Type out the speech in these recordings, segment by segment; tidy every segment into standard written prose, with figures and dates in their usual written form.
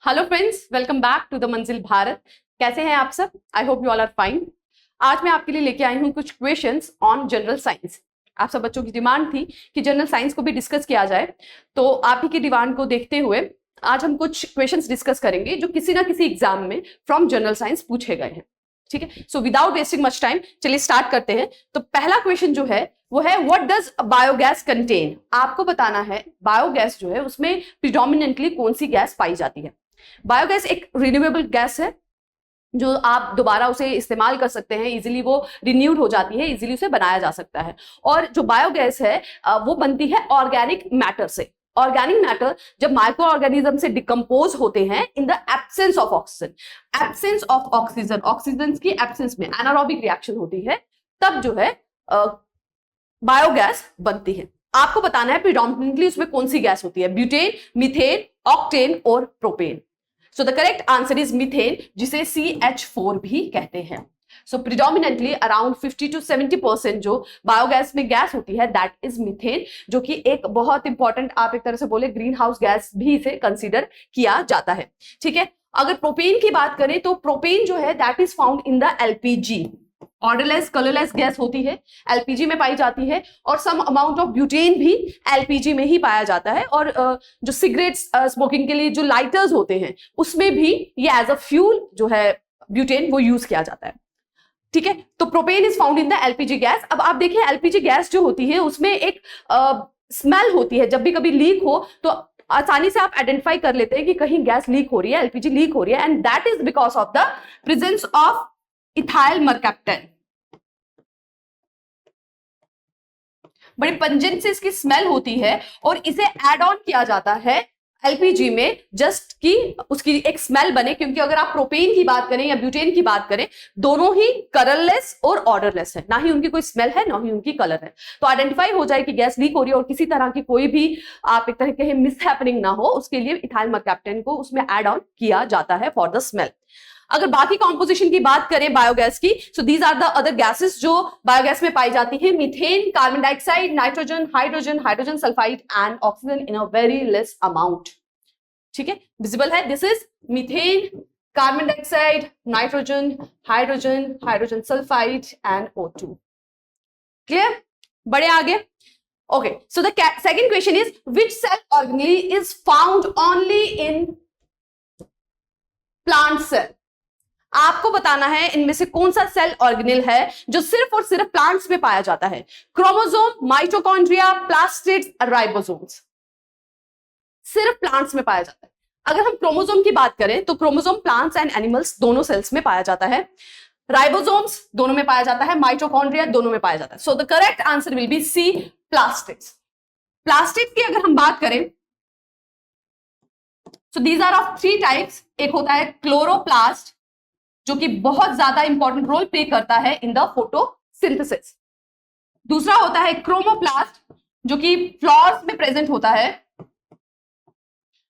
Hello friends, welcome back to the Manzil Bharat. कैसे हैं आप सब? I hope you all are fine. आज मैं आपके लिए लेके आई हूँ कुछ क्वेश्चंस ऑन जनरल साइंस। आप सब बच्चों की डिमांड थी कि जनरल साइंस को भी डिस्कस किया जाए, तो आप ही की डिमांड को देखते हुए आज हम कुछ क्वेश्चंस डिस्कस करेंगे जो किसी ना किसी एग्जाम में फ्रॉम जनरल साइंस पूछे गए हैं। ठीक है, so without wasting much time चलिए स्टार्ट करते हैं। तो पहला क्वेश्चन जो है वो है व्हाट डज बायोगैस कंटेन। आपको बताना है बायोगैस जो है उसमें प्रिडोमिनेंटली कौन सी गैस पाई जाती है। बायोगैस एक रिन्यूएबल गैस है जो आप दोबारा उसे इस्तेमाल कर सकते हैं, इजीली वो रिन्यूड हो जाती है, इजीली उसे बनाया जा सकता है। और जो बायोगैस है वो बनती है ऑर्गेनिक मैटर से। ऑर्गेनिक मैटर जब माइक्रो ऑर्गेनिज्म से डिकम्पोज होते हैं in the absence of oxygen, absence of oxygen, oxygen की एब्सेंस में एनारोबिक रिएक्शन होती है, तब जो है बायोगैस बनती है। आपको बताना है प्रिडोमिनेंटली उसमें कौन सी गैस होती है, ब्यूटेन, मीथेन, ऑक्टेन और propane. So the correct answer is methane, जिसे CH4 भी कहते हैं। सो प्रिडोमिनेंटली अराउंड 50 to 70% जो बायोगैस में गैस होती है दैट इज मीथेन, जो कि एक बहुत इंपॉर्टेंट, आप एक तरह से बोले ग्रीन हाउस गैस भी इसे कंसीडर किया जाता है। ठीक है, अगर प्रोपेन की बात करें तो प्रोपेन जो है that is found in the LPG। Odourless colourless gas होती है, LPG में पाई जाती है, और सम अमाउंट ऑफ ब्यूटेन भी LPG में ही पाया जाता है। और जो सिगरेट स्मोकिंग के लिए जो लाइटर्स होते हैं उसमें भी ये एज अ फ्यूल जो है ब्यूटेन वो यूज किया जाता है। ठीक है, तो propane is found in the LPG gas. अब आप देखिए LPG गैस जो होती है उसमें एक स्मेल होती है, जब भी कभी लीक हो तो आसानी से आप आइडेंटिफाई कर लेते हैं कि कहीं गैस लीक हो रही है, LPG लीक हो रही है, and that is because of the presence of ethyl mercaptan. बड़ी पंजेंट से इसकी स्मेल होती है और इसे एड ऑन किया जाता है LPG में, जस्ट कि उसकी एक स्मेल बने। क्योंकि अगर आप प्रोपेन की बात करें या ब्यूटेन की बात करें, दोनों ही कलरलेस और ऑर्डरलेस है, ना ही उनकी कोई स्मेल है ना ही उनकी कलर है। तो आइडेंटिफाई हो जाए कि गैस लीक हो रही है और किसी तरह की कोई भी आप एक तरह के मिसहैपनिंग ना हो, उसके लिए इथाइल मरकैप्टन को उसमें एड ऑन किया जाता है फॉर द स्मेल। अगर बाकी कॉम्पोजिशन की बात करें बायोगैस की, so these are the other gases जो बायोगैस में पाई जाती है। Methane, carbon dioxide, nitrogen, hydrogen, hydrogen sulphide and oxygen in a very less amount. ठीक है, विजिबल है, this is methane, carbon dioxide, nitrogen, hydrogen, hydrogen sulphide and O2। Clear? बड़े आगे। Okay, so the second question is which cell organelle is found only in plant cell. आपको बताना है इनमें से कौन सा सेल ऑर्गेनेल है जो सिर्फ और सिर्फ प्लांट्स में पाया जाता है। Chromosome, mitochondria, plastids, ribosomes. सिर्फ प्लांट्स में पाया जाता है। अगर हम क्रोमोसोम की बात करें तो क्रोमोसोम प्लांट्स एंड एनिमल्स दोनों सेल्स में पाया जाता है, राइबोसोम्स दोनों में पाया जाता है, माइटोकॉन्ड्रिया दोनों में पाया जाता है। So the correct answer will be C, plastids. Plastids की अगर हम बात करें so these are of 3 types. एक होता है क्लोरोप्लास्ट जो कि बहुत ज्यादा इंपॉर्टेंट रोल प्ले करता है इन द फोटोसिंथेसिस। दूसरा होता है क्रोमोप्लास्ट जो कि फ्लावर्स में प्रेजेंट होता है,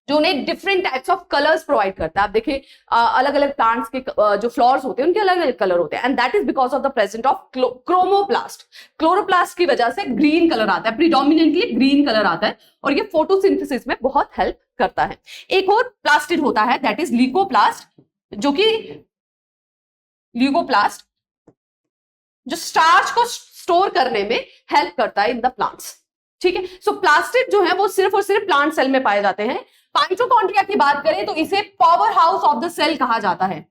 जो उन्हें different types of colours provide करता है। आप देखिए अलग अलग प्लांट्स के जो फ्लावर्स होते हैं उनके अलग अलग कलर होते हैं, and that is because of the present of chromoplast. Chloroplast की वजह से ग्रीन कलर आता है, प्रीडोमिनेंटली ग्रीन कलर आता है, और ये फोटोसिंथेसिस में बहुत हेल्प करता है। एक और प्लास्टिड होता है दैट इज ल्यूकोप्लास्ट, जो कि ल्यूकोप्लास्ट जो स्टार्च को स्टोर करने में हेल्प करता है इन द प्लांट्स। ठीक है, सो प्लास्टिड जो है वो सिर्फ और सिर्फ प्लांट सेल में पाए जाते हैं। माइटोकॉन्ड्रिया की बात करें तो इसे power house of the cell कहा जाता है।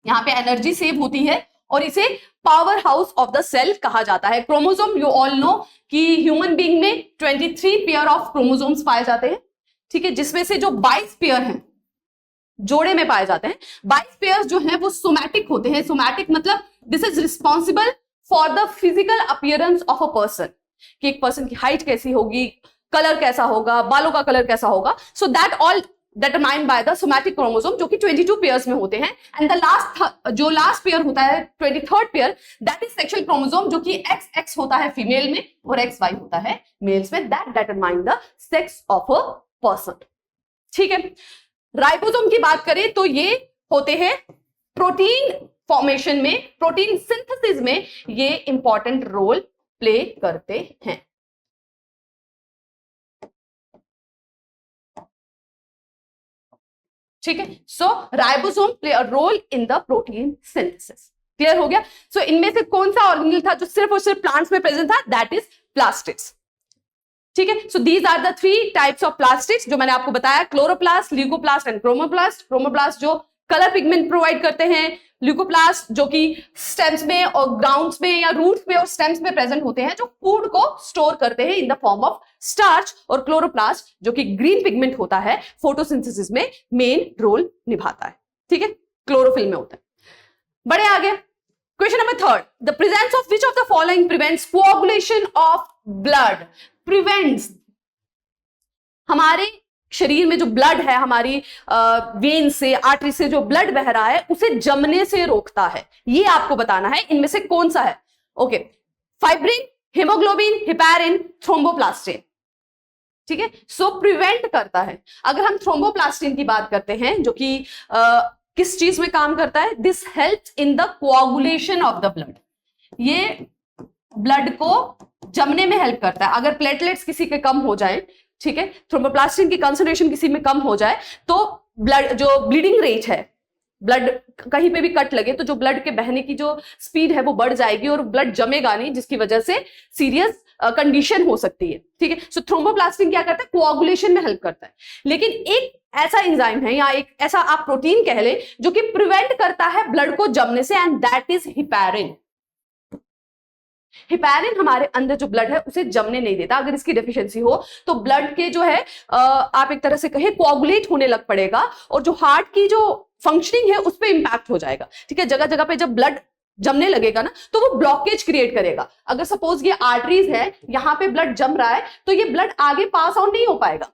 यहां पे एनर्जी सेव होती है और इसे power house of the cell कहा जाता है। क्रोमोसोम, यू ऑल नो कि ह्यूमन बीइंग में 23 पेयर ऑफ क्रोमोसोम्स पाए जाते हैं। ठीक है, जिसमें से जो 22 पेयर हैं जोड़े में पाए जाते हैं। 22 पेयर्स जो हैं वो सोमैटिक होते हैं। सोमैटिक मतलब this is responsible for the physical appearance of a person, कि एक पर्सन की हाइट कैसी होगी, कलर कैसा होगा, बालों का कलर कैसा होगा। So that all determined by the somatic chromosome जो कि 22 पेयर्स में होते हैं। एंड द लास्ट पेयर होता है 23rd pair, that is sexual chromosome, जो कि XX होता है फीमेल में और XY होता है मेल्स में। That determine the sex of a person. ठीक है, राइबोसोम की बात करें तो ये होते हैं प्रोटीन फॉर्मेशन में, प्रोटीन सिंथेसिस में ये इंपॉर्टेंट रोल प्ले करते हैं। ठीक है। So ribosome play a role in the protein synthesis. Clear हो गया। सो इनमें से कौन सा ऑर्गेनेल था जो सिर्फ और सिर्फ प्लांट्स में प्रेजेंट था? That is plastids. ठीक है। So these are the 3 types of plastids जो मैंने आपको बताया, chloroplast, leucoplast and chromoplast. Chromoplast जो कलर पिगमेंट प्रोवाइड करते हैं, ल्यूकोप्लास्ट जो कि स्टेम्स में और ग्राउंड्स में या रूट्स में और स्टेम्स में प्रेजेंट होते हैं, जो फूड को स्टोर करते हैं इन द फॉर्म ऑफ स्टार्च, और क्लोरोप्लास्ट जो कि ग्रीन पिगमेंट होता है, फोटोसिंथेसिस में मेन रोल निभाता है। ठीक है, क्लोरोफिल में होता है। बड़े आगे, question number 3, the presence of which of the following prevents coagulation of blood? Prevents, हमारे शरीर में जो ब्लड है, हमारी वेन से, आर्टरी से जो ब्लड बह रहा है, उसे जमने से रोकता है। ये आपको बताना है इनमें से कौन सा है। Okay, fibrin, haemoglobin, heparin, thromboplastin. ठीक है, सो प्रिवेंट करता है। अगर हम थ्रोम्बोप्लास्टिन की बात करते हैं, जो कि किस चीज में काम करता है? This helps in the coagulation of the blood. ये ब्लड को जमने में हेल्प करता है। अगर प्लेटलेट्स किसी के कम हो जाए, ठीक है, थ्रोम्बोप्लास्टिन की कंसंट्रेशन किसी में कम हो जाए, तो ब्लड जो ब्लीडिंग रेट है, ब्लड कहीं पे भी कट लगे तो जो ब्लड के बहने की जो स्पीड है वो बढ़ जाएगी और ब्लड जमेगा नहीं, जिसकी वजह से सीरियस कंडीशन हो सकती है। ठीक है, सो थ्रोम्बोप्लास्टिन क्या करता है? कोआगुलेशन में हेल्प करता है। लेकिन एक ऐसा एंजाइम है या एक ऐसा आप प्रोटीन कह ले जो कि प्रिवेंट करता है ब्लड को जमने से, and that is heparin. Heparin हमारे अंदर जो ब्लड है उसे जमने नहीं देता। अगर इसकी डेफिशिएंसी हो तो ब्लड के जो है आप एक तरह से कहें कोआगुलेट होने लग पड़ेगा, और जो हार्ट की जो फंक्शनिंग है उस पर इंपैक्ट हो जाएगा। ठीक है, जगह जगह पे जब ब्लड जमने लगेगा ना, तो वो ब्लॉकेज क्रिएट करेगा। अगर सपोज ये आर्टरीज है, यहां पे ब्लड जम रहा है, तो ये ब्लड आगे पास ऑन नहीं हो पाएगा।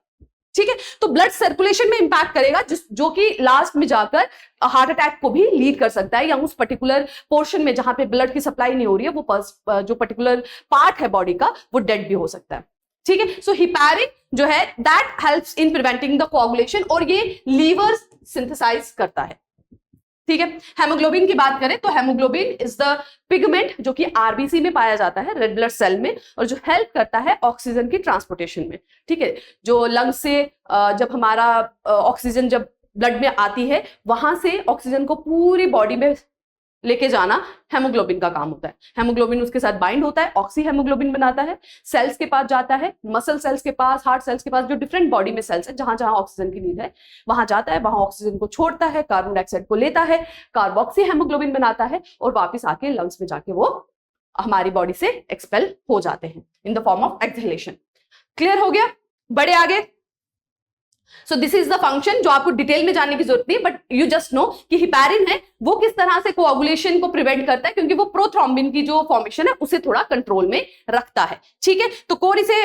ठीक है, तो ब्लड सर्कुलेशन में इंपैक्ट करेगा, जो कि लास्ट में जाकर हार्ट अटैक को भी लीड कर सकता है, या उस पर्टिकुलर पोर्शन में जहां पे ब्लड की सप्लाई नहीं हो रही है, वो जो पर्टिकुलर पार्ट है बॉडी का, वो डेड भी हो सकता है। ठीक है, सो हिपैरिन जो है that helps in preventing the coagulation, और ये लीवर सिंथेसाइज करता है। ठीक है, हेमोग्लोबिन की बात करें तो हेमोग्लोबिन इज द पिगमेंट जो कि आरबीसी में पाया जाता है, रेड ब्लड सेल में, और जो हेल्प करता है ऑक्सीजन की ट्रांसपोर्टेशन में। ठीक है, जो लंग्स से जब हमारा ऑक्सीजन जब ब्लड में आती है, वहां से ऑक्सीजन को पूरी बॉडी में लेके जाना हेमोग्लोबिन का काम होता है। हेमोग्लोबिन उसके साथ बाइंड होता है, ऑक्सी हेमोग्लोबिन बनाता है, सेल्स के पास जाता है, मसल सेल्स के पास, हार्ट सेल्स के पास, जो डिफरेंट बॉडी में सेल्स है जहां जहां ऑक्सीजन की नीड है वहां जाता है, वहां ऑक्सीजन को छोड़ता है, कार्बन डाइऑक्साइड को लेता है, कार्बोक्सी हेमोग्लोबिन बनाता है, और वापिस आके लंग्स में जाके वो हमारी बॉडी से एक्सपेल हो जाते हैं इन the form of exhalation. Clear हो गया? बड़े आगे, सो दिस इज द फंक्शन जो आपको डिटेल में जानने की जरूरत नहीं, बट यू जस्ट नो कि हिपैरिन है वो किस तरह से कोआगुलेशन को प्रिवेंट करता है, क्योंकि वो प्रोथ्रोम्बिन की जो फॉर्मेशन है उसे थोड़ा कंट्रोल में रखता है। ठीक है, तो कौन इसे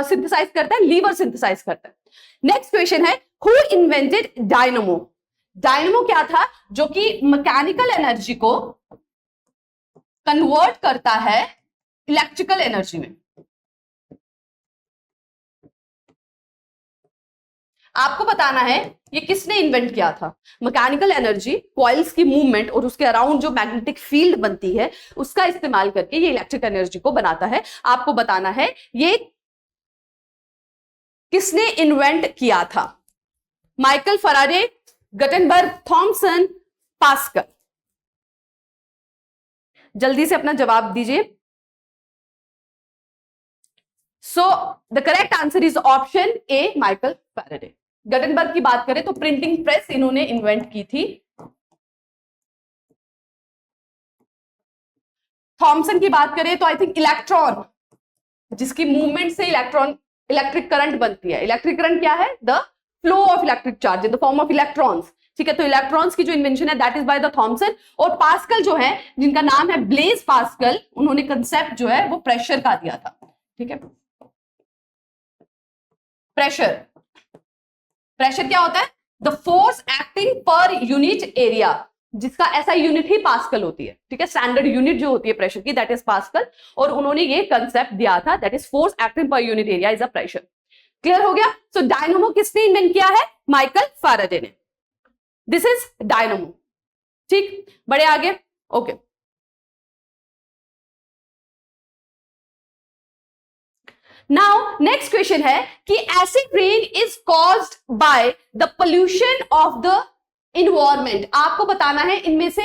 सिंथेसाइज करता है? लीवर सिंथेसाइज करता है। नेक्स्ट क्वेश्चन है, हु इन्वेंटेड डायनमो? डायनमो क्या था? जो कि मैकेनिकल एनर्जी को कन्वर्ट करता है इलेक्ट्रिकल एनर्जी में। आपको बताना है ये किसने इन्वेंट किया था। मैकेनिकल एनर्जी, कॉइल्स की मूवमेंट और उसके अराउंड जो मैग्नेटिक फील्ड बनती है उसका इस्तेमाल करके ये इलेक्ट्रिक एनर्जी को बनाता है। आपको बताना है ये किसने इन्वेंट किया था। Michael Faraday, Gutenberg, Thomson, Pascal. जल्दी से अपना जवाब दीजिए। So the correct answer is option A, Michael Faraday. Gutenberg की बात करें तो प्रिंटिंग प्रेस इन्होंने इन्वेंट की थी। थॉमसन की बात करें तो आई थिंक इलेक्ट्रॉन, जिसकी मूवमेंट से इलेक्ट्रिक करंट बनती है। इलेक्ट्रिक करंट क्या है? The flow of electric charge in the form of electrons. ठीक है, तो इलेक्ट्रॉन्स की जो इन्वेंशन है that is by the Thomson. और पास्कल जो है, जिनका नाम है ब्लेज पास्कल, उन्होंने कंसेप्ट जो है वो प्रेशर का दिया था। ठीक है, प्रेशर क्या होता है? The force acting per unit area, जिसका ऐसा यूनिट ही पास्कल होती है। ठीक है, स्टैंडर्ड यूनिट जो होती है प्रेशर की दैट इज पास्कल, और उन्होंने ये कंसेप्ट दिया था that is force acting per unit area is a pressure. Clear हो गया? सो डायनमो किसने इन्वेंट किया है? माइकल फैराडे ने। This is dynamo. ठीक, बड़े आगे। ओके, नाउ नेक्स्ट क्वेश्चन है कि acid rain is caused by the pollution of the environment. आपको बताना है इनमें से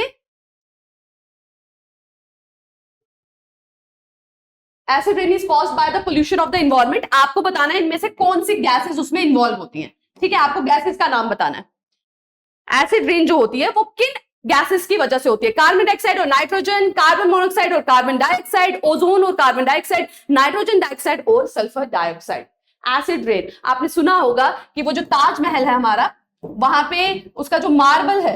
acid rain is caused by the pollution of the environment, आपको बताना है इनमें से कौन सी गैसेस उसमें इन्वॉल्व होती हैं। ठीक है, आपको गैसेस का नाम बताना है। एसिड रेन जो होती है वो किन गैसेस की वजह से होती है? कार्बन डाइऑक्साइड और नाइट्रोजन, कार्बन मोनोऑक्साइड और कार्बन डाइऑक्साइड, ओजोन और कार्बन डाइऑक्साइड, नाइट्रोजन डाइऑक्साइड और सल्फर डाइऑक्साइड। एसिड रेन आपने सुना होगा कि वो जो ताजमहल है हमारा, वहां पे उसका जो मार्बल है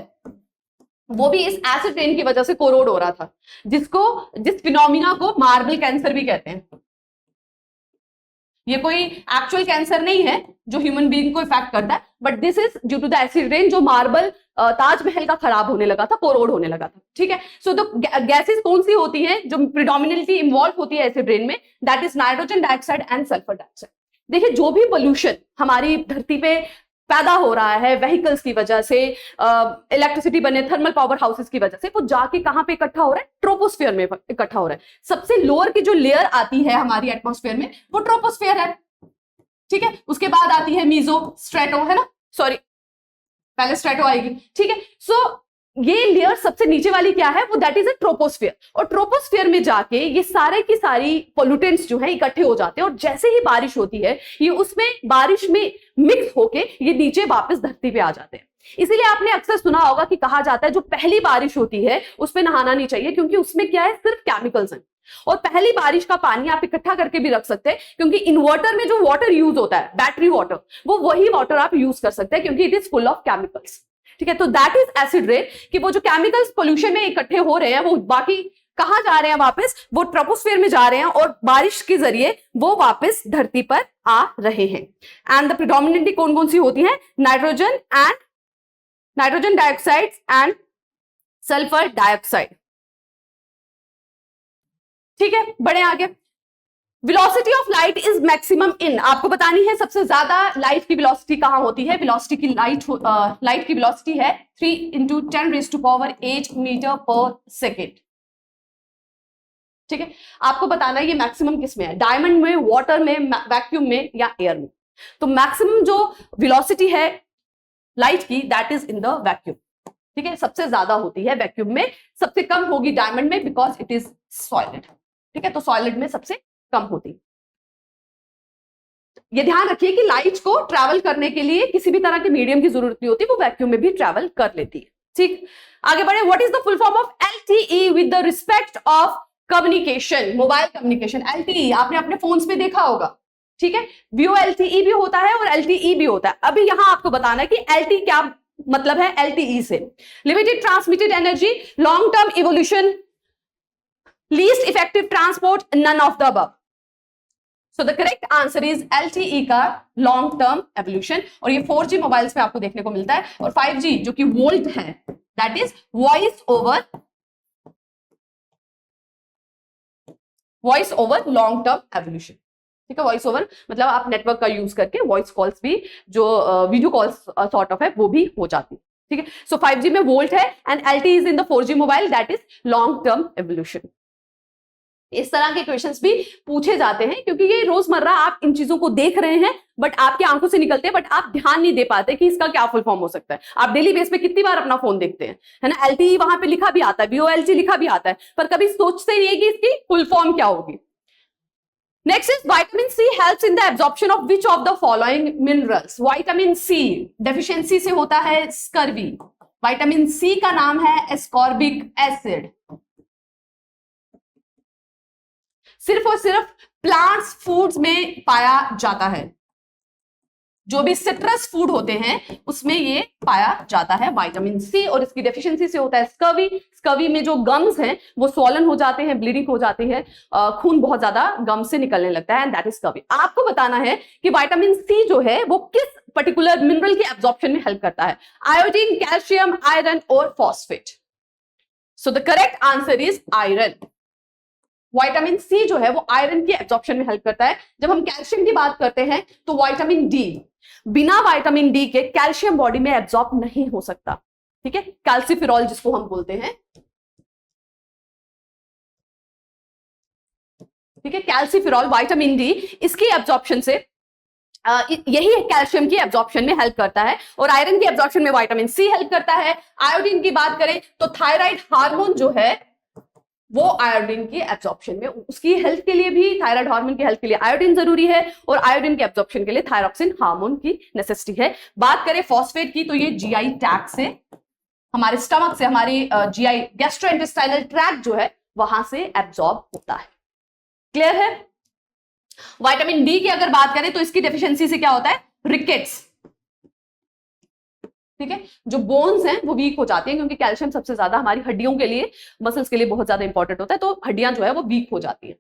वो भी इस एसिड रेन की वजह से कोरोड हो रहा था, जिस फिनोमिना को मार्बल कैंसर भी कहते हैं। ये कोई एक्चुअल कैंसर नहीं है जो ह्यूमन बीइंग को इफेक्ट करता है, but this is due to the acid rain, जो मार्बल ताजमहल का खराब होने लगा था, कोरोड होने लगा था। ठीक है, सो द गैसेस कौन सी होती है जो प्रिडोमिनेंटली इन्वॉल्व होती है एसिड रेन में? That is nitrogen dioxide and sulphur dioxide. देखिए, जो भी पोल्यूशन हमारी धरती पे पैदा हो रहा है व्हीकल्स की वजह से, इलेक्ट्रिसिटी बने थर्मल पावर हाउसेस की वजह से, वो जाके कहां पे इकट्ठा हो रहा है? ट्रोपोस्फियर में इकट्ठा हो रहा है। सबसे लोअर की जो लेयर आती है हमारी एटमॉस्फेयर में वो ट्रोपोस्फियर है। ठीक है, उसके बाद आती है मीजो स्ट्रेटो, है ना, सॉरी पहले स्ट्रेटो आएगी। ठीक है, सो ये लेयर सबसे नीचे वाली क्या है? वो दैट इज अ ट्रोपोस्फियर। और ट्रोपोस्फियर में जाके ये सारे की सारी पोल्यूटेंट्स जो है इकट्ठे हो जाते हैं, और जैसे ही बारिश होती है ये उसमें बारिश में मिक्स होके ये नीचे वापस धरती पे आ जाते हैं। इसीलिए आपने अक्सर सुना होगा कि कहा जाता है जो पहली बारिश होती है उसमें नहाना नहीं चाहिए, क्योंकि उसमें क्या है? सिर्फ केमिकल्स हैं। और पहली बारिश का पानी आप इकट्ठा करके भी रख सकते हैं, क्योंकि इन्वर्टर में जो वाटर यूज होता है, बैटरी वाटर, वो वही वाटर आप यूज कर सकते हैं, क्योंकि it is full of chemicals. ठीक है, तो दैट इज एसिड रेन, कि वो जो केमिकल्स पोल्यूशन में इकट्ठे हो रहे हैं वो बाकी कहां जा रहे हैं? वापस वो ट्रोपोस्फियर में जा रहे हैं, और बारिश के जरिए वो वापस धरती पर आ रहे हैं। एंड द प्रिडोमिनेंटली कौन कौन सी होती है? Nitrogen dioxide and sulphur dioxide. ठीक है, बढ़े आगे। Velocity of light is maximum in, आपको बतानी है सबसे ज्यादा लाइट की वेलोसिटी कहां होती है? वेलोसिटी की लाइट की वेलोसिटी है 3 × 10⁸ मीटर पर सेकेंड। ठीक है, आपको बताना है ये मैक्सिमम किस में है? डायमंड में, वाटर में, वैक्यूम में या एयर में? तो मैक्सिमम जो वेलोसिटी है लाइट की that is in the vacuum. ठीक है, सबसे ज्यादा होती है वैक्यूम में, सबसे कम होगी डायमंड में, बिकॉज इट इज सॉलिड। ठीक है, तो सॉलिड में सबसे कम होती। ये ध्यान रखिए कि लाइट को ट्रैवल करने के लिए किसी भी तरह के मीडियम की जरूरत नहीं होती, वो वैक्यूम में भी ट्रैवल कर लेती है। ठीक, आगे बढ़े। What is the full form of LTE with the respect of communication? Mobile communication, LTE आपने अपने फोन्स में देखा होगा। ठीक है, VoLTE भी होता है और LTE भी होता है। अभी यहां आपको बताना है कि LTE क्या मतलब है LTE से? Limited transmitted energy, long term evolution, least effective transport, none of the above. So the correct answer is LTE का लॉन्ग टर्म एवोल्यूशन। और ये 4G मोबाइल्स में आपको देखने को मिलता है, और 5G जो कि वोल्ट है that is voice over long term evolution. ठीक है, वॉइस ओवर मतलब आप नेटवर्क का यूज करके वॉइस कॉल्स भी, जो वीडियो कॉल्स सॉर्ट ऑफ है, वो भी हो जाती है। ठीक है, सो 5G में वोल्ट है and LTE is in the 4G mobile, that is long term evolution. इस तरह के क्वेश्चंस भी पूछे जाते हैं, क्योंकि ये रोजमर्रा आप इन चीजों को देख रहे हैं, बट आपकी आंखों से निकलते हैं, बट आप ध्यान नहीं दे पाते कि इसका क्या फुल फॉर्म हो सकता है। आप डेली बेस पे कितनी बार अपना फोन देखते हैं, है ना? LTE वहां पे लिखा भी आता है, VoLTE लिखा भी आता है, पर कभी सोचते नहीं है कि इसकी फुल फॉर्म क्या होगी। Next is vitamin C helps in the absorption of which of the following minerals? Vitamin C deficiency से होता है स्कर्वी। विटामिन सी का नाम है एस्कॉर्बिक एसिड। सिर्फ और सिर्फ प्लांट्स फूड्स में पाया जाता है, जो भी सिट्रस फूड होते हैं उसमें ये पाया जाता है विटामिन सी, और इसकी डेफिशिएंसी से होता है स्कर्वी। स्कर्वी में जो गम्स हैं वो स्वॉलन हो जाते हैं, ब्लीडिंग हो जाती है, खून बहुत ज्यादा गम से निकलने लगता है, एंड दैट इज स्कर्वी। आपको बताना है कि विटामिन सी जो है वो किस पर्टिकुलर मिनरल के एब्जॉर्प्शन में हेल्प करता है? आयोडीन, कैल्शियम, आयरन और phosphate. So the correct answer is iron. Vitamin C जो है वो आयरन के एब्जॉर्प्शन में हेल्प करता है। जब हम कैल्शियम की बात करते हैं तो विटामिन डी, बिना विटामिन डी के कैल्शियम बॉडी में एब्जॉर्ब नहीं हो सकता। ठीक है, कैल्सिफेरॉल जिसको हम बोलते हैं। ठीक है, कैल्सीफेरॉल, विटामिन डी, इसकी एब्जॉर्प्शन से यही कैल्शियम की एब्जॉर्प्शन में हेल्प करता है, और आयरन की एब्जॉर्प्शन में विटामिन सी हेल्प करता है। आयोडीन की बात करें तो थायराइड हार्मोन जो है वो आयोडीन की एब्जॉर्प्शन में, उसकी हेल्थ के लिए भी, थायराइड हार्मोन की हेल्थ के लिए आयोडीन जरूरी है, और आयोडीन की एब्जॉर्प्शन के लिए थायरॉक्सिन हार्मोन की नेसेसिटी है। बात करें फॉस्फेट की तो ये जीआई ट्रैक्ट से, हमारे स्टमक से, हमारी जीआई गैस्ट्रोइंटेस्टाइनल ट्रैक्ट जो है वहां से एब्जॉर्ब होता है। क्लियर है? विटामिन डी की अगर बात करें तो इसकी डेफिशिएंसी से क्या होता है? रिकेट्स, ठीक है, जो बोन्स हैं वो वीक हो जाती हैं, क्योंकि कैल्शियम सबसे ज्यादा हमारी हड्डियों के लिए, मसल्स के लिए बहुत ज्यादा इंपॉर्टेंट होता है, तो हड्डियां जो है वो वीक हो जाती है।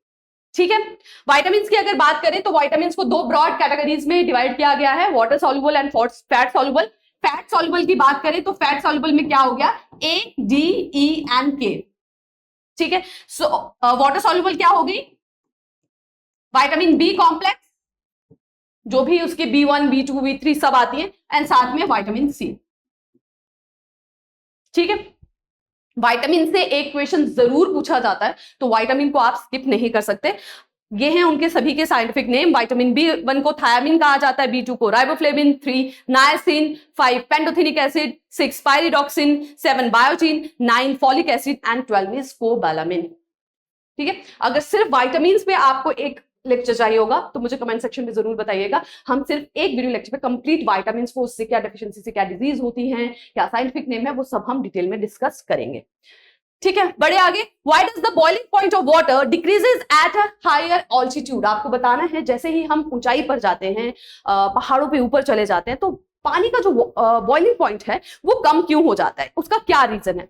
ठीक है, विटामिन्स की अगर बात करें तो विटामिन्स को दो ब्रॉड कैटेगरीज में डिवाइड किया गया है, water soluble and fat soluble. Fat soluble की बात करें तो फैट सॉल्युबल में क्या हो गया? ए, डी, ई एंड के। ठीक है, सो वाटर सॉल्युबल क्या हो गई? विटामिन बी कॉम्प्लेक्स, जो भी उसके B1, B2, B3 सब आती है, एंड साथ में विटामिन सी। ठीक है, विटामिन से एक क्वेश्चन जरूर पूछा जाता है, तो विटामिन को आप स्किप नहीं कर सकते। ये हैं उनके सभी के साइंटिफिक नेम। विटामिन B1 को थायामिन कहा जाता है, B2 को riboflavin, 3 niacin, 5 pantothenic acid, 6 pyridoxine, 7 biotin, 9 folic acid and 12 is cobalamin. ठीक है, अगर सिर्फ विटामिन्स पे आपको एक लेक्चर चाहिए होगा तो मुझे कमेंट सेक्शन में जरूर बताइएगा। हम सिर्फ एक वीडियो लेक्चर पे कंप्लीट विटामिन्स को, उससे क्या डेफिशिएंसी से क्या डिजीज होती हैं, क्या साइंटिफिक नेम है, वो सब हम डिटेल में डिस्कस करेंगे। ठीक है, बड़े आगे, why does the boiling point of water decreases at a higher altitude. आपको बताना है जैसे ही हम ऊंचाई पर जाते हैं, पहाड़ों पे ऊपर चले जाते हैं, तो पानी का जो बॉइलिंग पॉइंट है वो कम क्यों हो जाता है? उसका क्या रीजन है?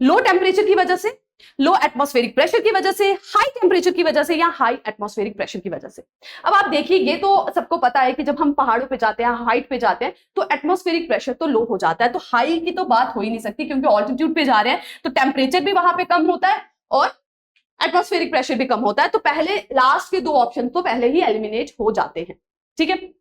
लो टेम्परेचर की वजह से, लो एटमॉस्फेरिक प्रेशर की वजह से, हाई टेम्परेचर की वजह से, या हाई एटमॉस्फेरिक प्रेशर की वजह से। अब आप देखिए, ये तो सबको पता है कि जब हम पहाड़ों पे जाते हैं, हाइट पे जाते हैं, तो एटमॉस्फेरिक प्रेशर तो लो हो जाता है, तो हाई की तो बात हो ही नहीं सकती, क्योंकि ऑल्टीट्यूड पे जा रहे हैं तो टेम्परेचर भी वहां पे कम होता है और एटमॉस्फेरिक प्रेशर भी कम होता है। तो पहले लास्ट के दो ऑप्शन तो पहले ही एलिमिनेट हो जाते हैं। ठीक है,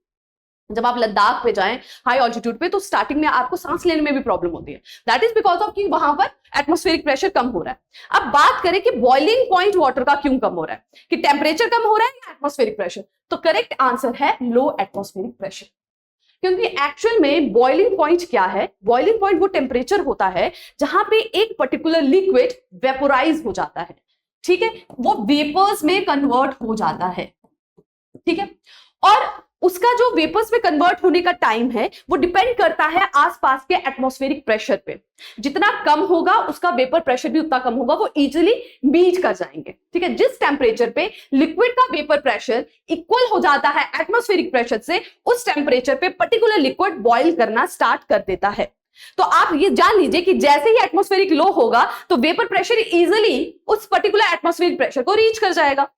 जब आप लद्दाख पे जाएं हाई ऑल्टीट्यूड पे, तो स्टार्टिंग में आपको सांस लेने में भी प्रॉब्लम होती है, दैट इज बिकॉज ऑफ कि वहां पर एटमॉस्फेरिक प्रेशर कम हो रहा है। अब बात करें कि बॉइलिंग पॉइंट वाटर का क्यों कम हो रहा है, कि टेम्परेचर कम हो रहा है या एटमॉस्फेरिक प्रेशर? तो करेक्ट आंसर है लो एटमॉस्फेरिक प्रेशर, क्योंकि एक्चुअल में बॉइलिंग पॉइंट क्या है? बॉइलिंग पॉइंट वो टेम्परेचर होता है जहां पे एक पर्टिकुलर लिक्विड वेपोराइज हो जाता है, ठीक है, वो वेपर्स में कन्वर्ट हो जाता है। ठीक है, और उसका जो वेपर्स में कन्वर्ट होने का टाइम है वो डिपेंड करता है आसपास के एटमॉस्फेरिक प्रेशर पे। जितना कम होगा उसका वेपर प्रेशर भी उतना कम होगा, वो इजीली मीट कर जाएंगे। ठीक है, जिस टेम्परेचर पे लिक्विड का वेपर प्रेशर इक्वल हो जाता है एटमॉस्फेरिक प्रेशर से, उस टेम्परेचर पे पर्टिकुलर लिक्विड बॉइल करना स्टार्ट कर देता है। तो आप ये जान लीजिए कि जैसे ही एटमॉस्फेरिक लो होगा तो वेपर प्रेशर इजीली उस पर्टिकुलर एटमॉस्फेरिक प्रेशर को रीच कर जाएगा,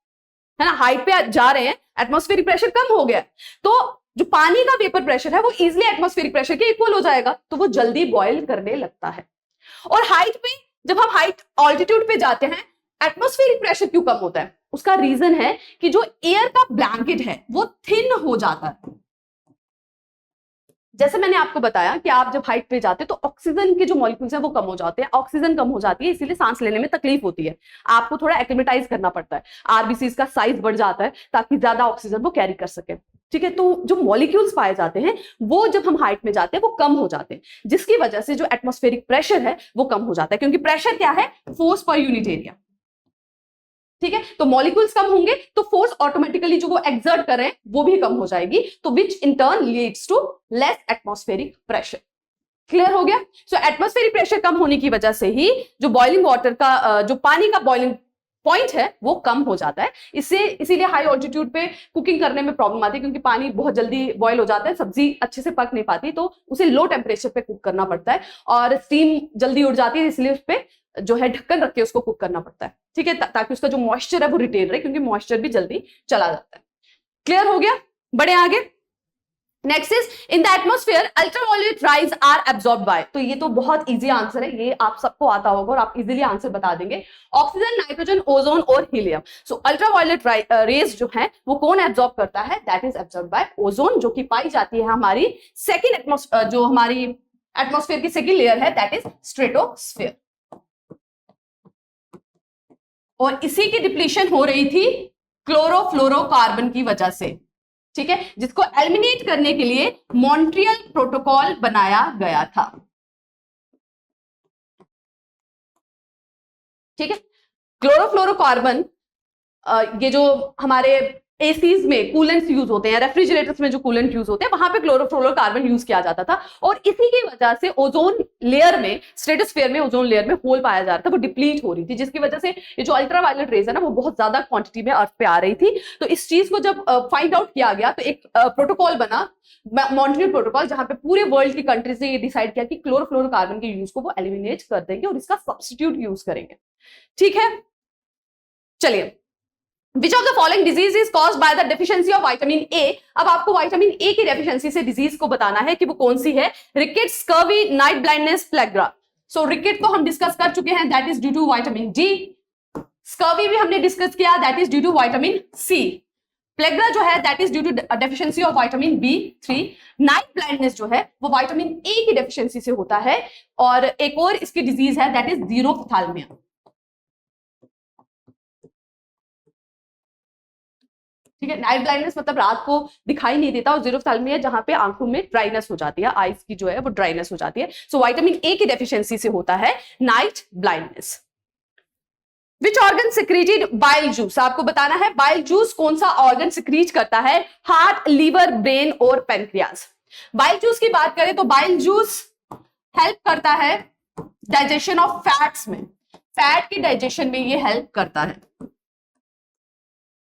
है ना। हाइट पे जा रहे हैं, एटमॉस्फेरिक प्रेशर कम हो गया, तो जो पानी का वेपर प्रेशर है वो इजीली एटमॉस्फेरिक प्रेशर के इक्वल हो जाएगा, तो वो जल्दी बॉयल करने लगता है। और हाइट पे, जब हम हाइट ऑल्टीट्यूड पे जाते हैं, एटमॉस्फेरिक प्रेशर क्यों कम होता है? उसका रीजन है कि जो एयर का ब्लैंकेट है वो थिन हो जाता है। जैसे मैंने आपको बताया कि आप जब हाइट पे जाते हैं तो ऑक्सीजन के जो मॉलिक्यूल्स हैं वो कम हो जाते हैं, ऑक्सीजन कम हो जाती है, इसीलिए सांस लेने में तकलीफ होती है, आपको थोड़ा एक्लिमेटाइज करना पड़ता है, आरबीसी का साइज बढ़ जाता है ताकि ज्यादा ऑक्सीजन वो कैरी कर सके। ठीक है, तो जो मॉलिक्यूल्स पाए जाते हैं वो जब हम हाइट में जाते हैं वो कम हो जाते हैं, जिसकी वजह से जो एटमॉस्फेरिक प्रेशर है वो कम हो जाता है, क्योंकि प्रेशर क्या है? Force per unit area. ठीक है, तो मॉलिक्यूल्स कम होंगे तो फोर्स ऑटोमेटिकली जो वो एक्सर्ट कर रहे हैं वो भी कम हो जाएगी, तो which in turn leads to less atmospheric pressure. Clear हो गया? सो एटमॉस्फेरिक प्रेशर कम होने की वजह से ही जो बॉइलिंग वाटर का, जो पानी का बॉइलिंग पॉइंट है वो कम हो जाता है। इससे इसीलिए हाई ऑल्टीट्यूड पे कुकिंग करने में प्रॉब्लम आती है, क्योंकि पानी बहुत जल्दी बॉयल हो जाता है, सब्जी अच्छे से पक नहीं पाती, तो उसे लो टेम्परेचर पे कुक करना पड़ता है, और स्टीम जल्दी उड़ जाती है, इसलिए उस पर जो है ढक्कन रख के उसको कुक करना पड़ता है। ठीक है, ताकि उसका जो मॉइस्चर है वो रिटेन रहे, क्योंकि मॉइस्चर भी जल्दी चला जाता है। क्लियर हो गया? बड़े आगे, next is in the atmosphere ultraviolet rays are absorb by. तो ये तो बहुत इजी आंसर है, ये आप सबको आता होगा और आप इजीली आंसर बता देंगे। ऑक्सीजन, नाइट्रोजन, ओजोन और हीलियम। सो अल्ट्रावायलेट रेज जो है वो कौन एब्सॉर्ब करता है? That is absorb by ozone, जो कि पाई जाती है हमारी सेकेंड एटमॉस्फेयर, जो हमारी एटमॉस्फेयर की सेकेंड लेयर है, दैट इज स्ट्रेटोस्फेयर। और इसी की डिप्लीशन हो रही थी क्लोरोफ्लोरोकार्बन की वजह से, ठीक है, जिसको एलिमिनेट करने के लिए मॉन्ट्रियल प्रोटोकॉल बनाया गया था। ठीक है, क्लोरोफ्लोरोकार्बन, ये जो हमारे एसीज में कूलेंट्स यूज होते हैं, रेफ्रिजरेटर्स में जो कूलेंट यूज होते हैं, वहां पे क्लोरोफ्लोरोकार्बन यूज किया जाता था, और इसी की वजह से ओजोन लेयर में, स्ट्रेटोस्फीयर में, ओजोन लेयर में होल पाया जा रहा था, वो डिप्लीट हो रही थी, जिसकी वजह से ये जो अल्ट्रावायलेट रेज है ना, वो बहुत ज्यादा क्वांटिटी में अर्थ पे आ रही थी। तो इस चीज को जब फाइंड आउट किया गया, तो एक प्रोटोकॉल बना, मॉन्ट्रियल प्रोटोकॉल, जहां पे पूरे वर्ल्ड की कंट्रीज ने ये डिसाइड किया कि क्लोरोफ्लोरोकार्बन के यूज को वो एलिमिनेट कर देंगे और इसका सब्स्टिट्यूट यूज करेंगे। ठीक है, चलिए, Which of the following disease is caused by the deficiency of vitamin A? अब आपको विटामिन ए की डेफिशिएंसी से डिजीज को बताना है कि वो कौन सी है। Rickets, scurvy, night blindness, pellagra. So rickets को हम डिस्कस कर चुके हैं, that is due to vitamin D. Scurvy भी हमने डिस्कस किया, that is due to vitamin C. Pellagra जो है that is due to deficiency of vitamin B3। Night blindness जो है वो विटामिन ए की डेफिशिएंसी से होता है, और एक और इसकी डिजीज है दैट इज जीरोफ्थाल्मिया। ठीक है, नाइट ब्लाइंडनेस मतलब रात को दिखाई नहीं देता, और जीरोफ्थाल्मिया जहां पे आंखों में ड्राइनेस हो जाती है, आईज की जो है वो ड्राइनेस हो जाती है। सो विटामिन ए की डेफिशिएंसी से होता है night blindness. Which organ secreted bile juice? आपको बताना है बाइल जूस कौन सा ऑर्गन सिक्रीट करता है, हार्ट, लीवर, ब्रेन और पेनक्रियाज। बाइल जूस की बात करें तो बाइल जूस हेल्प करता है डाइजेशन ऑफ फैट्स में, फैट की डाइजेशन में ये हेल्प करता है।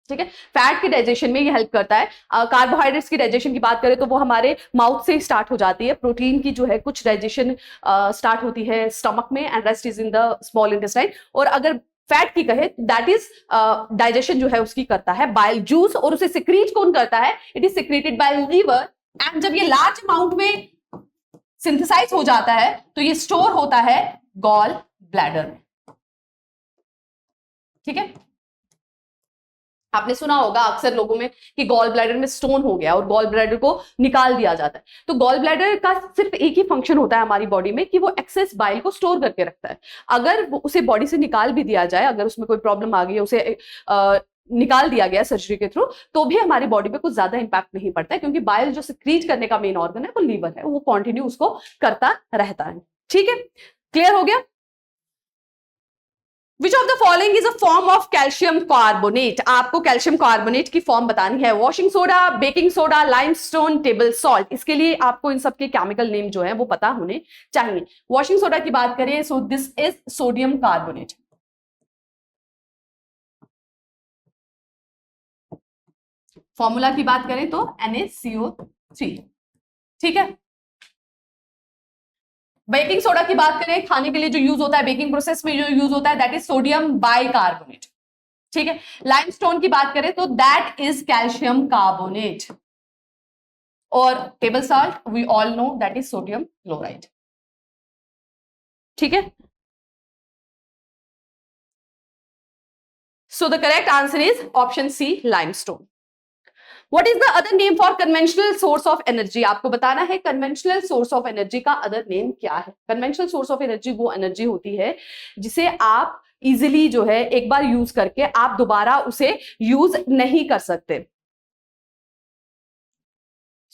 ठीक है, फैट की डाइजेशन में ये हेल्प करता है। कार्बोहाइड्रेट्स की डाइजेशन की बात करें तो वो हमारे माउथ से स्टार्ट हो जाती है। प्रोटीन की जो है कुछ डाइजेशन स्टार्ट होती है स्टमक में, and rest is in the small intestine. और अगर फैट की कहे दैट इज डाइजेशन जो है उसकी करता है बाइल जूस, और उसे सिक्रीट कौन करता है, it is secreted by liver. And जब ये लार्ज अमाउंट में सिंथेसाइज हो जाता है तो ये स्टोर होता है गॉल ब्लैडर में। ठीक है, आपने सुना होगा अक्सर लोगों में कि गॉल ब्लैडर में स्टोन हो गया और गॉल ब्लैडर को निकाल दिया जाता है। तो गॉल ब्लैडर का सिर्फ एक ही फंक्शन होता है हमारी बॉडी में कि वो एक्सेस बाइल को स्टोर करके रखता है। अगर उसे बॉडी से निकाल भी दिया जाए, अगर उसमें कोई प्रॉब्लम आ गई है, उसे निकाल दिया गया सर्जरी के थ्रू, तो भी हमारी बॉडी पे कुछ ज्यादा इंपैक्ट नहीं पड़ता है, क्योंकि बाइल जो सिक्रीट करने का मेन ऑर्गन है वो लीवर है, वो कंटिन्यू उसको करता रहता है। ठीक है, क्लियर हो गया। Which of the following is a form of calcium carbonate? आपको कैल्शियम कार्बोनेट की फॉर्म बतानी है। Washing soda, baking soda, limestone, table salt. इसके लिए आपको इन सब के केमिकल नेम जो है वो पता होने चाहिए। वॉशिंग सोडा की बात करें सो this is sodium carbonate. Formula की बात करें तो NaCO3। ठीक है, बेकिंग सोडा की बात करें, खाने के लिए जो यूज होता है, बेकिंग प्रोसेस में जो यूज होता है, दैट इज सोडियम बाइकार्बोनेट। ठीक है, लाइमस्टोन की बात करें तो दैट इज कैल्शियम कार्बोनेट, और table salt we all know that is sodium chloride. ठीक है, so the correct answer is option C, limestone. What is the other name for conventional source of energy? आपको बताना है conventional source of energy का other name क्या है। conventional source of energy वो energy होती है जिसे आप easily जो है एक बार यूज करके आप दोबारा उसे यूज नहीं कर सकते।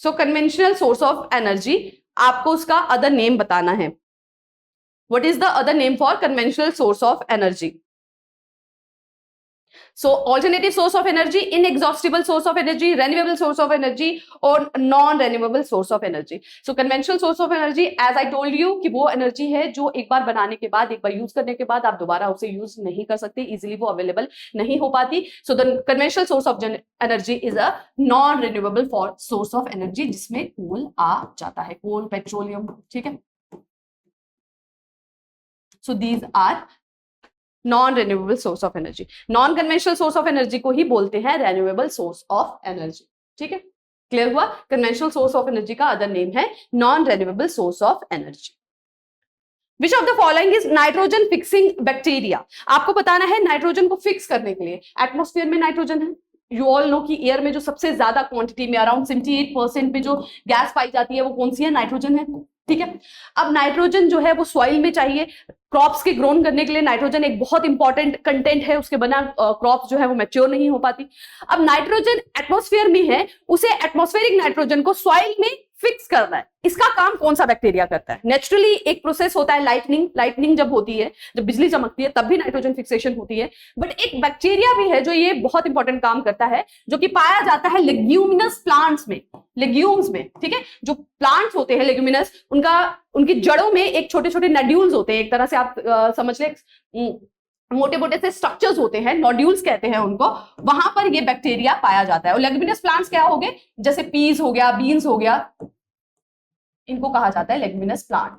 So conventional source of energy, आपको उसका other name बताना है। What is the other name for conventional source of energy? So alternative source of energy, inexhaustible source of energy, renewable source of energy और non-renewable source of energy. So conventional source of energy, as I told you कि वो energy है जो एक बार बनाने के बाद, एक बार यूज करने के बाद आप दोबारा उसे यूज नहीं कर सकते, इजीली वो अवेलेबल नहीं हो पाती। So the conventional source of energy is a non-renewable source of energy जिसमें कोल आ जाता है, कोल, पेट्रोलियम। ठीक है, so these are non renewable source of energy. Non conventional source of energy को ही बोलते हैं रिन्यूएबल सोर्स ऑफ एनर्जी। ठीक है, क्लियर हुआ। कन्वेंशनल सोर्स ऑफ एनर्जी का अदर नेम है non renewable source of energy. Which of the following is nitrogen fixing bacteria? आपको बताना है नाइट्रोजन को फिक्स करने के लिए, एटमॉस्फेयर में नाइट्रोजन है, यू ऑल नो कि एयर में जो सबसे ज्यादा क्वांटिटी में अराउंड 78% पे जो गैस पाई जाती है वो कौन सी है, नाइट्रोजन है। ठीक है, अब नाइट्रोजन जो है वो सॉइल में चाहिए, क्रॉप्स के ग्रोन करने के लिए नाइट्रोजन एक बहुत इंपॉर्टेंट कंटेंट है, उसके बिना क्रॉप्स जो है वो मैच्योर नहीं हो पाती। अब नाइट्रोजन एटमॉस्फेयर में है, उसे एटमॉस्फेरिक नाइट्रोजन को सॉइल में फिक्स करना है। इसका काम कौन सा बैक्टीरिया करता है? नेचुरली एक प्रोसेस होता है लाइटनिंग जब होती है, जब बिजली चमकती है तब भी नाइट्रोजन फिक्सेशन होती है, बट एक बैक्टीरिया भी है जो ये बहुत इंपॉर्टेंट काम करता है, जो कि पाया जाता है लेग्यूमिनस प्लांट्स में, लेग्यूम्स में, ठीक है। जो प्लांट्स होते हैं लेग्यूमिनस, उनकी जड़ों में एक छोटे छोटे नोड्यूल्स होते हैं, एक तरह से आप समझ ले मोटे मोटे से स्ट्रक्चर्स होते हैं, नोड्यूल्स कहते हैं उनको, वहां पर ये बैक्टीरिया पाया जाता है। और लेग्यूमिनस प्लांट्स क्या हो गए? जैसे पीस हो गया, बीन्स हो गया, इनको कहा जाता है लेग्यूमिनस प्लांट।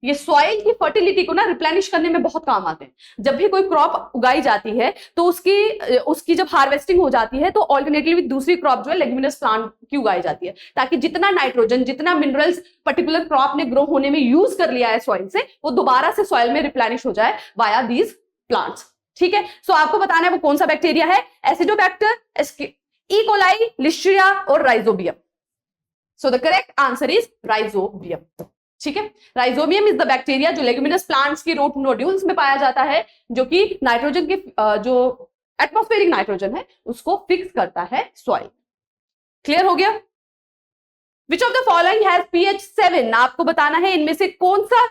ये सॉइल की फर्टिलिटी को ना रिप्लेनिश करने में बहुत काम आते हैं। जब भी कोई क्रॉप उगाई जाती है तो उसकी जब हार्वेस्टिंग हो जाती है तो ऑल्टरनेटिवली दूसरी क्रॉप जो है लेग्यूमिनस प्लांट की उगाई जाती है, ताकि जितना नाइट्रोजन, जितना मिनरल्स पर्टिकुलर क्रॉप ने ग्रो होने में यूज कर लिया है सॉइल से, वो दोबारा से सॉइल में रिप्लेनिश हो जाए वाया दीज प्लांट्स, ठीक है। सो आपको बताना है वो कौन सा बैक्टीरिया है, एसिडोबैक्टर, ई कोलाई, लिस्ट्रिया और rhizobium. So the correct answer is rhizobium, ठीक है। राइजोबियम इज द बैक्टीरिया जो लेग्यूमिनस प्लांट्स की रूट नोड्यूल्स में पाया जाता है, जो कि नाइट्रोजन के जो एटमॉस्फेरिक नाइट्रोजन है उसको फिक्स करता है सॉइल। क्लियर हो गया? विच of the following has pH 7? आपको बताना है इनमें से कौन सा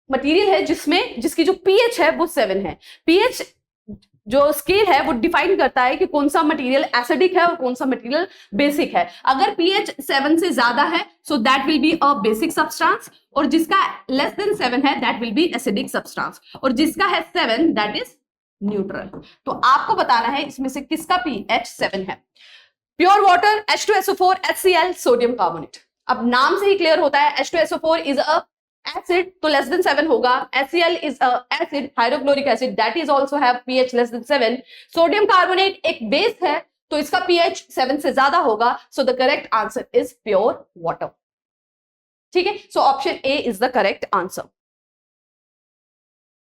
मटेरियल है जिसकी जो pH है वो 7 है। pH जो स्केल है वो डिफाइन करता है कि कौन सा मटेरियल एसिडिक है और कौन सा मटेरियल बेसिक है। अगर pH 7 से ज्यादा है so that will be a basic substance, और जिसका लेस देन 7 है that will be acidic substance, और जिसका है 7 दैट इज न्यूट्रल। तो आपको बताना है इसमें से किसका pH 7 है। Pure water, H2SO4, HCl, sodium carbonate. अब नाम से ही क्लियर होता है H2SO4 इज अ एसिड, तो लेस देन 7 होगा। HCl is a acid, hydrochloric acid, that is also have pH less than 7। Sodium carbonate एक बेस है तो इसका pH 7 से ज्यादा होगा। सो the correct answer is pure water, ठीक है। So option A is the correct answer.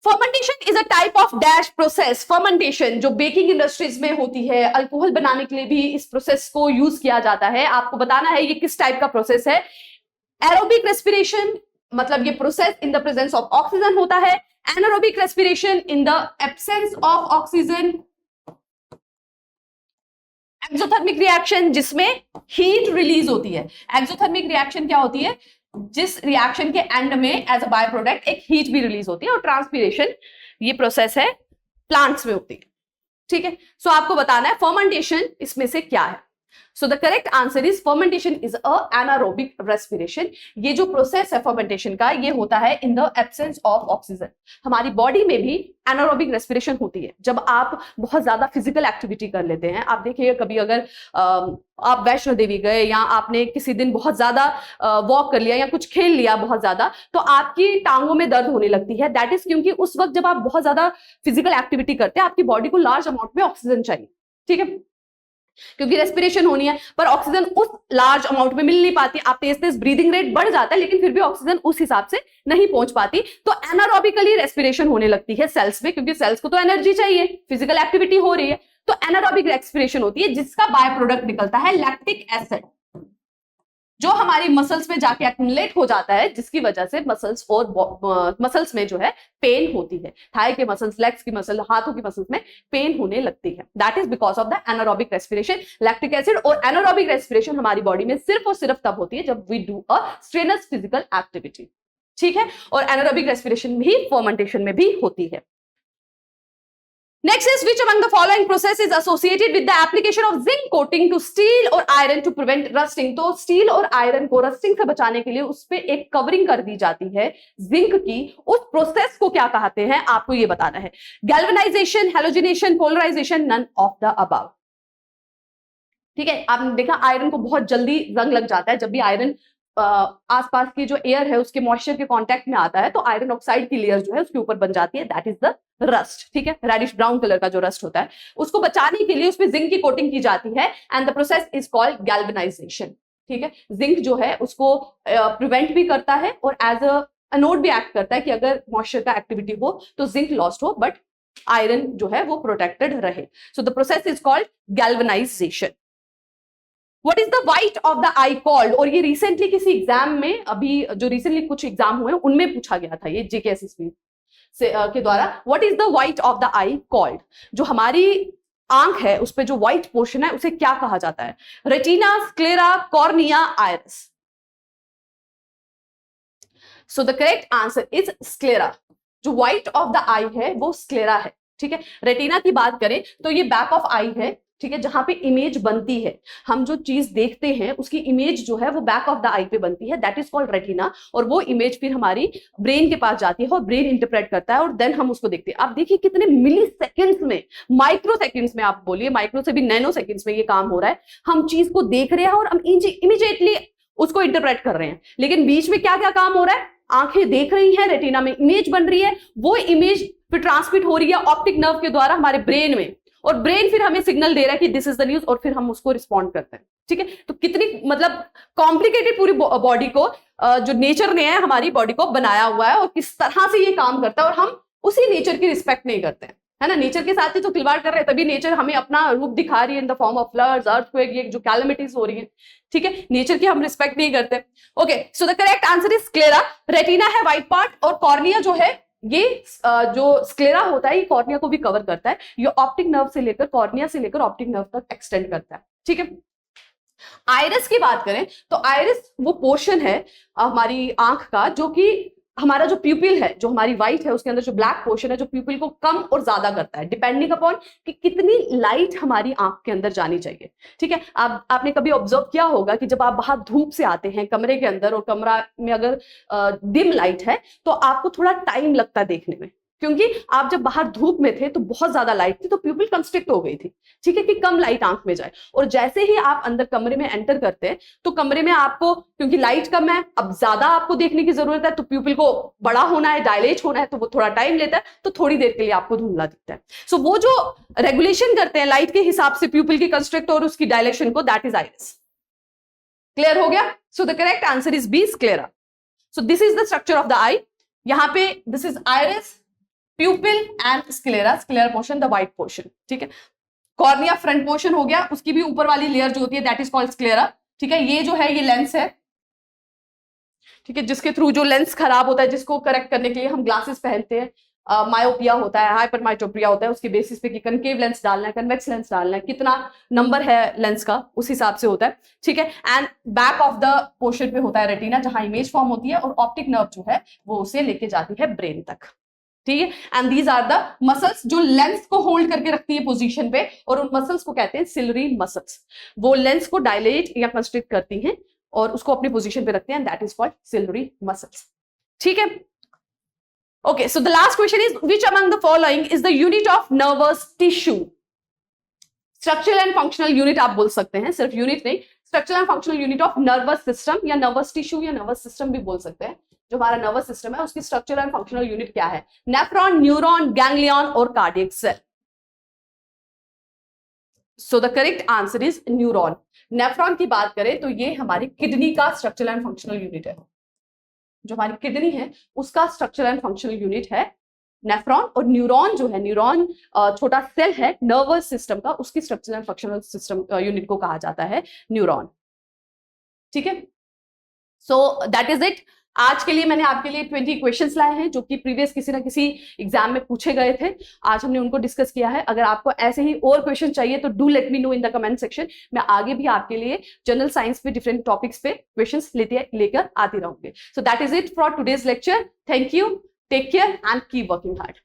Fermentation is a type of dash process. Fermentation जो बेकिंग इंडस्ट्रीज में होती है, अल्कोहल बनाने के लिए भी इस प्रोसेस को यूज किया जाता है। आपको बताना है ये किस टाइप का प्रोसेस है। एरोबिक रेस्पिरेशन, मतलब ये process in the presence of oxygen होता है। Anaerobic respiration in the absence of oxygen. Exothermic reaction जिसमें हीट रिलीज होती है। एक्सोथर्मिक रिएक्शन क्या होती है? जिस रिएक्शन के एंड में एज अ बाय प्रोडक्ट एक हीट भी रिलीज होती है। और ट्रांसपीरेशन ये प्रोसेस है प्लांट्स में होती है, ठीक है। सो आपको बताना है फर्मेंटेशन इसमें से क्या है। So the correct answer is fermentation is a anaerobic respiration. ये जो प्रोसेस है फर्मेंटेशन का, ये होता है in the absence of oxygen. हमारी बॉडी में भी एनारोबिक रेस्पिरेशन होती है जब आप बहुत ज्यादा फिजिकल एक्टिविटी कर लेते हैं। आप देखिए कभी अगर आप वैष्णो देवी गए या आपने किसी दिन बहुत ज्यादा वॉक कर लिया या कुछ खेल लिया बहुत ज्यादा, तो आपकी टांगों में दर्द होने लगती है। दैट इज क्योंकि उस वक्त जब आप बहुत ज्यादा फिजिकल एक्टिविटी करते हैं आपकी बॉडी को लार्ज अमाउंट में ऑक्सीजन चाहिए, ठीक है, क्योंकि रेस्पिरेशन होनी है, पर ऑक्सीजन उस लार्ज अमाउंट में मिल नहीं पाती। आप तेज तेज ब्रीदिंग रेट बढ़ जाता है लेकिन फिर भी ऑक्सीजन उस हिसाब से नहीं पहुंच पाती, तो एनारोबिकली रेस्पिरेशन होने लगती है सेल्स में, क्योंकि सेल्स को तो एनर्जी चाहिए, फिजिकल एक्टिविटी हो रही है, तो एनारोबिक रेस्पिरेशन होती है जिसका बाय प्रोडक्ट निकलता है लैक्टिक एसिड, जो हमारी मसल्स में जाके एक्युमुलेट हो जाता है, जिसकी वजह से मसल्स में जो है पेन होती है। थाई के मसल्स, लेग्स की मसल, हाथों की मसल्स में पेन होने लगती है। That is because of the anaerobic respiration, lactic acid. और एनारोबिक रेस्पिरेशन हमारी बॉडी में सिर्फ और सिर्फ तब होती है जब we do a strenuous physical activity, ठीक है। और एनारोबिक रेस्पिरेशन भी फर्मेंटेशन में भी होती है। Next is which among the following process is associated with the application of zinc coating to steel or iron to prevent rusting? तो steel और आयरन को रस्टिंग से बचाने के लिए उस पे एक कवरिंग कर दी जाती है जिंक की। उस प्रोसेस को क्या कहते हैं आपको ये बताना है। Galvanisation, halogenation, polarisation, none of the above, ठीक है। आपने देखा आयरन को बहुत जल्दी जंग लग जाता है। जब भी आयरन आसपास की जो एयर है उसके मॉइस्चर के कांटेक्ट में आता है तो आयरन ऑक्साइड की लेयर जो है उसके ऊपर बन जाती है, दैट इज द रस्ट, ठीक है। रेडिश ब्राउन कलर का जो रस्ट होता है उसको बचाने के लिए उसमें जिंक की कोटिंग की जाती है and the process is called galvanisation, ठीक है। जिंक जो है उसको प्रिवेंट भी करता है और एज अ एनोड भी एक्ट करता है कि अगर मॉइस्चर का एक्टिविटी हो तो जिंक लॉस्ट हो बट आयरन जो है वो प्रोटेक्टेड रहे। So the process is called galvanisation. What is the white of the I called, और ये रिसेंटली किसी एग्जाम में, अभी जो रिसेंटली कुछ एग्जाम हुए उनमें पूछा गया था ये जेकेएसएसबी के द्वारा। What is the white of the I called, जो हमारी आंख है उस पे जो व्हाइट पोर्शन है उसे क्या कहा जाता है? Retina, sclera, cornea, iris. So the correct answer is sclera. जो व्हाइट ऑफ द आई है वो स्क्लेरा है, ठीक है। रेटिना की बात करें तो ये बैक ऑफ आई है, ठीक है, जहां पे इमेज बनती है, हम जो चीज देखते हैं उसकी इमेज जो है वो बैक ऑफ द आई पे बनती है, दैट इज कॉल्ड रेटिना। और वो इमेज फिर हमारी ब्रेन के पास जाती है और ब्रेन इंटरप्रेट करता है और देन हम उसको देखते हैं। आप देखिए कितने मिली सेकेंड्स में, माइक्रो सेकेंड्स में, आप बोलिए माइक्रो से भी नैनो सेकेंड्स में ये काम हो रहा है। हम चीज को देख रहे हैं और हम इमीडिएटली उसको इंटरप्रेट कर रहे हैं, लेकिन बीच में क्या क्या काम हो रहा है? आंखें देख रही हैं, रेटिना में इमेज बन रही है, वो इमेज फिर ट्रांसमिट हो रही है ऑप्टिक नर्व के द्वारा हमारे ब्रेन में, और ब्रेन फिर हमें सिग्नल दे रहा है कि दिस इज द न्यूज, और फिर हम उसको रिस्पॉन्ड करते हैं, ठीक है। तो कितनी मतलब कॉम्प्लिकेटेड पूरी बॉडी को जो नेचर ने है हमारी बॉडी को बनाया हुआ है और किस तरह से ये काम करता है, और हम उसी नेचर की रिस्पेक्ट नहीं करते हैं, है ना। नेचर के साथ ही तो खिलवाड़ कर रहे हैं, तभी नेचर हमें अपना रूप दिखा रही है इन the form of floods, earthquake, ये जो कैलेमिटीज हो रही है, ठीक है। नेचर की हम रिस्पेक्ट नहीं करते। Okay, so the correct answer is sclera. Retina है व्हाइट पार्ट, और कॉर्निया जो है ये जो स्क्लेरा होता है ये कॉर्निया को भी कवर करता है, ये ऑप्टिक नर्व से लेकर, कॉर्निया से लेकर ऑप्टिक नर्व तक एक्सटेंड करता है, ठीक है। आइरिस की बात करें तो आइरिस वो पोर्शन है हमारी आंख का जो कि हमारा जो प्यूपिल है, जो हमारी वाइट है उसके अंदर जो ब्लैक पोर्शन है, जो प्यूपिल को कम और ज्यादा करता है डिपेंडिंग अपॉन कि कितनी लाइट हमारी आंख के अंदर जानी चाहिए, ठीक है। आपने कभी ऑब्जर्व किया होगा कि जब आप बाहर धूप से आते हैं कमरे के अंदर, और कमरा में अगर डिम लाइट है तो आपको थोड़ा टाइम लगता है देखने में, क्योंकि आप जब बाहर धूप में थे तो बहुत ज्यादा लाइट थी, तो प्यूपिल कंस्ट्रिक्ट हो गई थी, ठीक है, कि कम लाइट आंख में जाए। और जैसे ही आप अंदर कमरे में एंटर करते हैं तो कमरे में आपको, क्योंकि लाइट कम है, अब ज्यादा आपको देखने की जरूरत है, तो प्यूपिल को बड़ा होना है, डायलेट होना है, तो वो थोड़ा टाइम लेता है, तो थोड़ी देर के लिए आपको धुंधला दिखता है। सो वो जो रेगुलेशन करते हैं लाइट के हिसाब से प्यूपिल की कंस्ट्रिक्ट और उसकी डायलेशन को, दैट इज आइरिस। क्लियर हो गया? So the correct answer is B, sclera. So this is the structure of the eye. यहां पे this is iris, pupil and sclera, sclera portion the white portion, ठीक है। Cornea front portion हो गया, उसकी भी ऊपर वाली लेयर जो होती है दैट इज कॉल्ड स्क्लेरा, ठीक है। ये जो है ये लेंस है, ठीक है, जिसके थ्रू जो लेंस खराब होता है, जिसको करेक्ट करने के लिए हम ग्लासेस पहनते हैं, मायोपिया होता है, हाइपरमाइट्रोपिया होता है, उसके बेसिस पे कि कनकेव लेंस डालना है, कन्वेक्स लेंस डालना है, कितना नंबर है लेंस का उस हिसाब से होता है, ठीक है। And back of the portion पे होता है रेटिना, जहां इमेज फॉर्म होती है, और ऑप्टिक नर्व जो है वो उसे लेके जाती है ब्रेन तक, ठीक है। And these are the muscles जो लेंस को होल्ड करके रखती है पोजीशन पे, और उन मसल्स को कहते हैं सिलरी मसल्स। वो लेंस को डायलेट या कंस्ट्रिक्ट करती हैं और उसको अपनी पोजीशन पे रखते हैं, that is called ciliary muscles, ठीक है। Okay, so the last question is which among the following is the unit of nervous tissue? Structural and functional unit आप बोल सकते हैं, सिर्फ यूनिट नहीं, structural and functional unit of nervous system, या nervous tissue या नर्वस सिस्टम भी बोल सकते हैं। जो हमारा नर्वस सिस्टम है उसकी स्ट्रक्चरल एंड फंक्शनल यूनिट क्या है? नेफ्रॉन, न्यूरॉन, गैंग्लियन और cardiac cell. So the correct answer is neuron. Nephron की बात करें तो ये हमारी किडनी का स्ट्रक्चरल एंड फंक्शनल यूनिट है, जो हमारी किडनी है उसका स्ट्रक्चरल एंड फंक्शनल यूनिट है नेफ्रॉन। और न्यूरॉन जो है, न्यूरॉन छोटा सेल है नर्वस सिस्टम का, उसकी structural and functional system unit को कहा जाता है न्यूरॉन, ठीक है। सो दैट इज इट। आज के लिए मैंने आपके लिए 20 क्वेश्चंस लाए हैं जो कि प्रीवियस किसी ना किसी एग्जाम में पूछे गए थे, आज हमने उनको डिस्कस किया है। अगर आपको ऐसे ही और क्वेश्चन चाहिए तो do let me know in the comment section. मैं आगे भी आपके लिए जनरल साइंस पे डिफरेंट टॉपिक्स पे क्वेश्चंस लेकर आती रहूंगी। So that is it for today's lecture. Thank you, take care and keep working hard.